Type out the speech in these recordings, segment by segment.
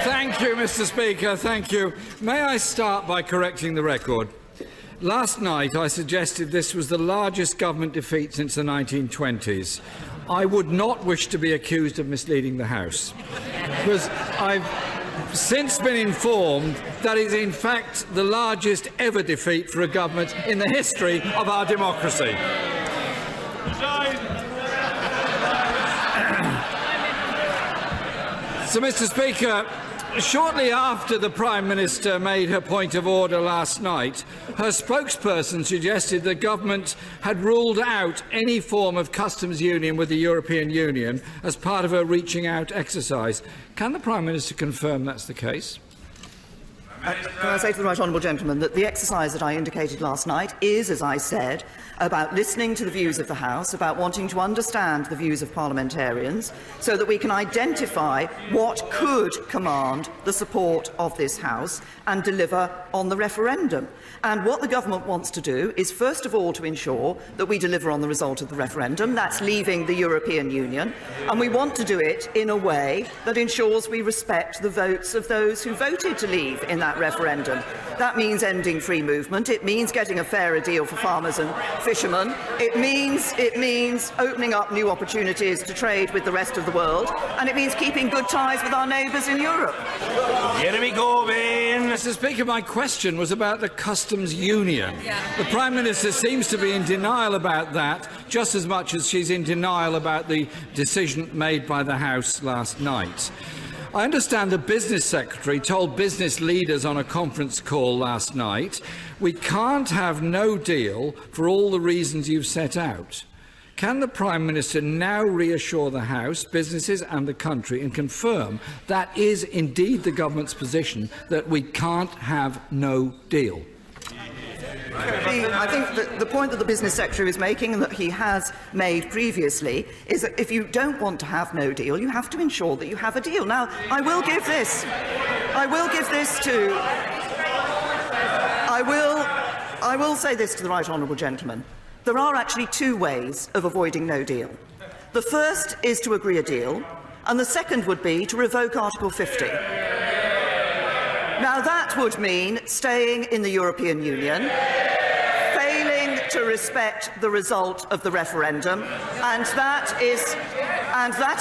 Thank you, Mr. Speaker. Thank you. May I start by correcting the record? Last night I suggested this was the largest government defeat since the 1920s. I would not wish to be accused of misleading the House, because I've since been informed that it is in fact the largest ever defeat for a government in the history of our democracy. So, Mr. Speaker, shortly after the Prime Minister made her point of order last night, her spokesperson suggested the government had ruled out any form of customs union with the European Union as part of her reaching out exercise. Can the Prime Minister confirm that's the case? Can I say to the right honourable gentleman that the exercise that I indicated last night is, as I said, about listening to the views of the House, about wanting to understand the views of parliamentarians, so that we can identify what could command the support of this House and deliver on the referendum. And what the government wants to do is, first of all, to ensure that we deliver on the result of the referendum. That's leaving the European Union. And we want to do it in a way that ensures we respect the votes of those who voted to leave in that referendum. That means ending free movement. It means getting a fairer deal for farmers and fishermen. It means opening up new opportunities to trade with the rest of the world. And it means keeping good ties with our neighbours in Europe. Jeremy Corbyn. Mr. Speaker, my question was about the customs union. The Prime Minister seems to be in denial about that, just as much as she's in denial about the decision made by the House last night. I understand the Business Secretary told business leaders on a conference call last night, we can't have no deal for all the reasons you've set out. Can the Prime Minister now reassure the House, businesses and the country and confirm that is indeed the government's position, that we can't have no deal? I think that the point that the Business Secretary is making, and that he has made previously, is that if you don't want to have no deal, you have to ensure that you have a deal. Now, I will say this to the right honourable gentleman. There are actually two ways of avoiding no deal. The first is to agree a deal, and the second would be to revoke Article 50. Now, that would mean staying in the European Union, failing to respect the result of the referendum, and that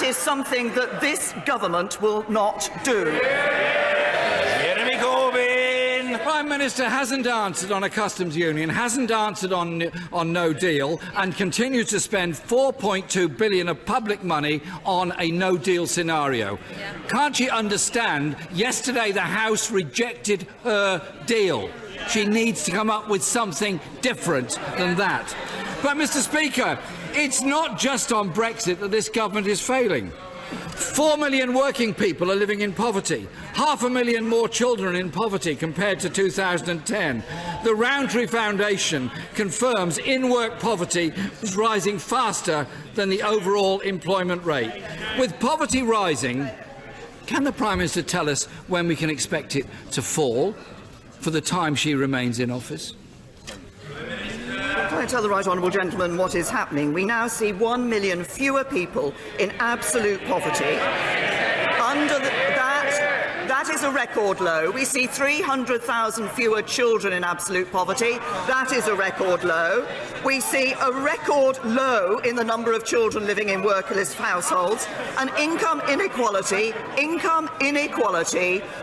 is something that this government will not do. Jeremy Corbyn. The Prime Minister hasn't answered on a customs union, hasn't answered on no deal, and continues to spend £4.2 billion of public money on a no deal scenario. Can't she understand? Yesterday the House rejected her deal. She needs to come up with something different than that. But, Mr. Speaker, it's not just on Brexit that this government is failing. 4 million working people are living in poverty. 500,000 more children in poverty compared to 2010. The Rowntree Foundation confirms in-work poverty is rising faster than the overall employment rate. With poverty rising, can the Prime Minister tell us when we can expect it to fall for the time she remains in office? Can I tell the right honourable gentleman what is happening? We now see 1 million fewer people in absolute poverty. That is a record low. We see 300,000 fewer children in absolute poverty. That is a record low. We see a record low in the number of children living in workerless households, and income inequality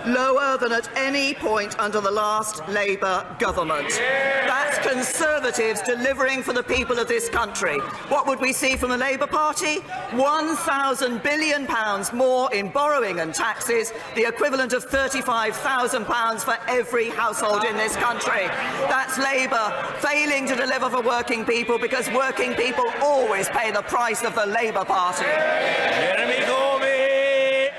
lower than at any point under the last Labour government. That's Conservatives delivering for the people of this country. What would we see from the Labour Party? £1,000 billion more in borrowing and taxes, the equivalent of £35,000 for every household in this country. That's Labour failing to deliver for working people, because working people always pay the price of the Labour Party. Jeremy Corbyn.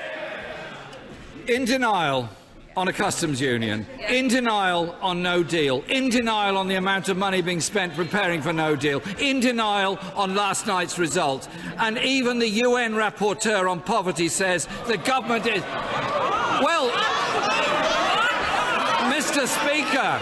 In denial on a customs union, in denial on no deal, in denial on the amount of money being spent preparing for no deal, in denial on last night's result. And even the UN rapporteur on poverty says the government is... Well, Mr. Speaker,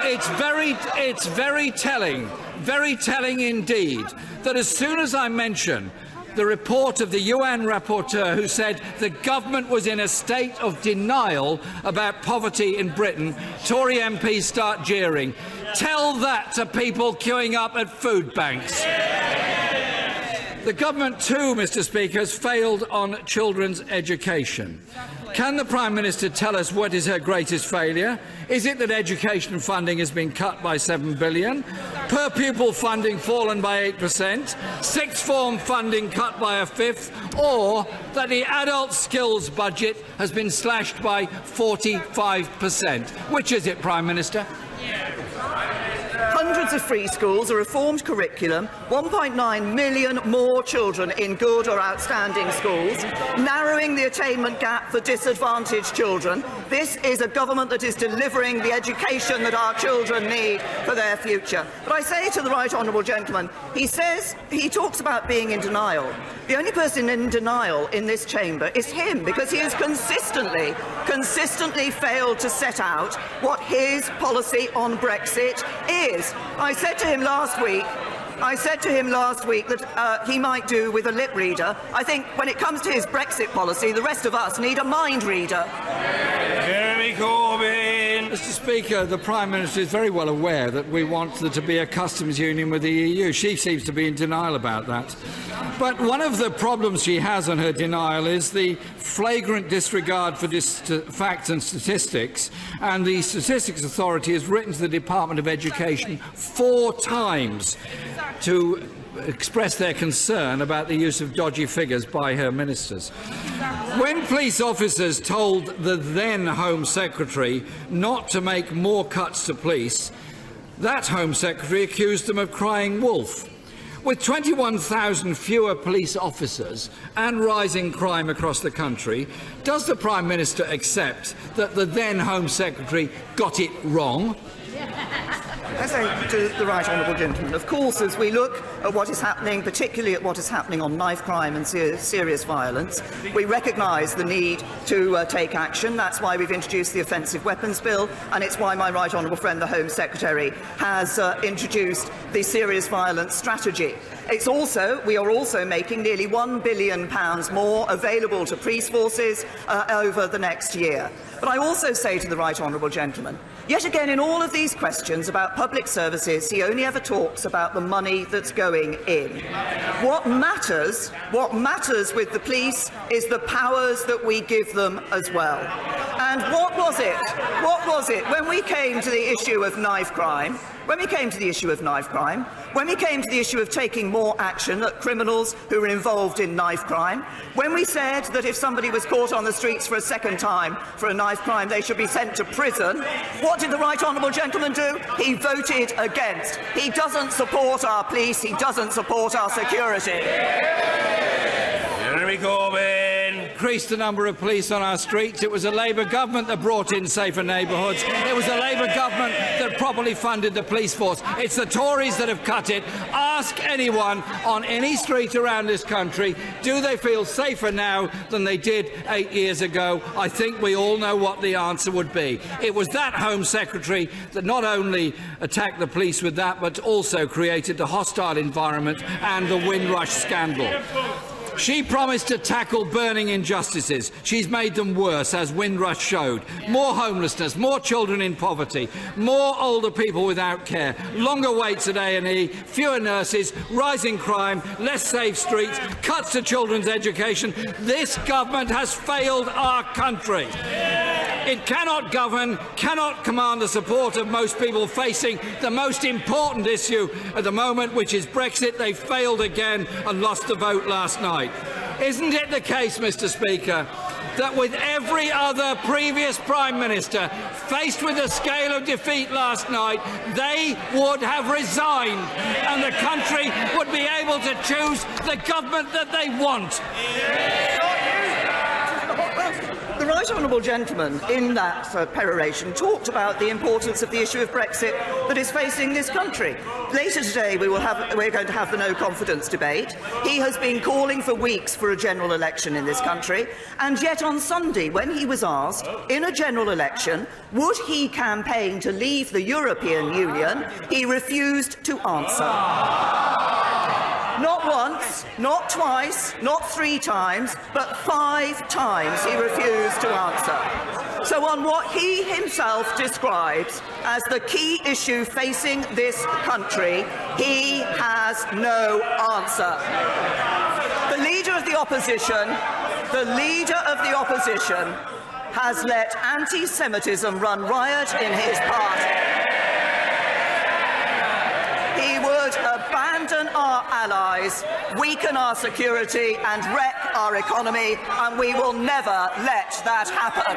it's very telling indeed, that as soon as I mention the report of the UN rapporteur who said the government was in a state of denial about poverty in Britain, Tory MPs start jeering. Tell that to people queuing up at food banks. The government too, Mr Speaker, has failed on children's education. Can the Prime Minister tell us what is her greatest failure? Is it that education funding has been cut by £7 billion, per pupil funding fallen by 8%, sixth form funding cut by a fifth, or that the adult skills budget has been slashed by 45%? Which is it, Prime Minister? Hundreds of free schools, a reformed curriculum, 1.9 million more children in good or outstanding schools, narrowing the attainment gap for disadvantaged children. This is a government that is delivering the education that our children need for their future. But I say to the right honourable gentleman, he talks about being in denial. The only person in denial in this chamber is him, because he has consistently failed to set out what his policy on Brexit is. I said to him last week that he might do with a lip reader. I think when it comes to his Brexit policy, the rest of us need a mind reader. Jeremy Corbyn. Mr Speaker, the Prime Minister is very well aware that we want there to be a customs union with the EU. She seems to be in denial about that. But one of the problems she has on her denial is the flagrant disregard for facts and statistics. And the Statistics Authority has written to the Department of Education 4 times to express their concern about the use of dodgy figures by her ministers. When police officers told the then Home Secretary not to make more cuts to police, that Home Secretary accused them of crying wolf. With 21,000 fewer police officers and rising crime across the country, does the Prime Minister accept that the then Home Secretary got it wrong? I say to the right honourable gentleman, of course, as we look at what is happening, particularly at what is happening on knife crime and serious violence, we recognise the need to take action. That's why we've introduced the Offensive Weapons Bill, and it's why my right honourable friend, the Home Secretary, has introduced the Serious Violence Strategy. We are also making nearly £1 billion more available to police forces over the next year. But I also say to the right honourable gentleman, yet again in all of these questions about public services, he only ever talks about the money that's going in. What matters with the police is the powers that we give them as well. And what was it when we came to the issue of knife crime? When we came to the issue of taking more action at criminals who were involved in knife crime, when we said that if somebody was caught on the streets for a second time for a knife crime, they should be sent to prison, what did the right honourable gentleman do? He voted against. He doesn't support our police. He doesn't support our security. Jeremy Corbyn. Increased the number of police on our streets. It was a Labour government that brought in safer neighbourhoods. It was a Labour government that properly funded the police force. It's the Tories that have cut it. Ask anyone on any street around this country, do they feel safer now than they did 8 years ago? I think we all know what the answer would be. It was that Home Secretary that not only attacked the police with that, but also created the hostile environment and the Windrush scandal. She promised to tackle burning injustices. She's made them worse, as Windrush showed. More homelessness, more children in poverty, more older people without care, longer waits at A&E, fewer nurses, rising crime, less safe streets, cuts to children's education. This government has failed our country. It cannot govern, cannot command the support of most people facing the most important issue at the moment, which is Brexit. They failed again and lost the vote last night. Isn't it the case, Mr Speaker, that with every other previous Prime Minister faced with the scale of defeat last night, they would have resigned and the country would be able to choose the government that they want? The right honourable gentleman in that peroration talked about the importance of the issue of Brexit that is facing this country. Later today we're going to have the no confidence debate. He has been calling for weeks for a general election in this country, and yet on Sunday, when he was asked in a general election would he campaign to leave the European Union, he refused to answer. Not Not once, not twice, not 3 times, but 5 times he refused to answer. So on what he himself describes as the key issue facing this country, he has no answer. The Leader of the Opposition has let anti-Semitism run riot in his party. He would abandon our allies, weaken our security and wreck our economy, and we will never let that happen.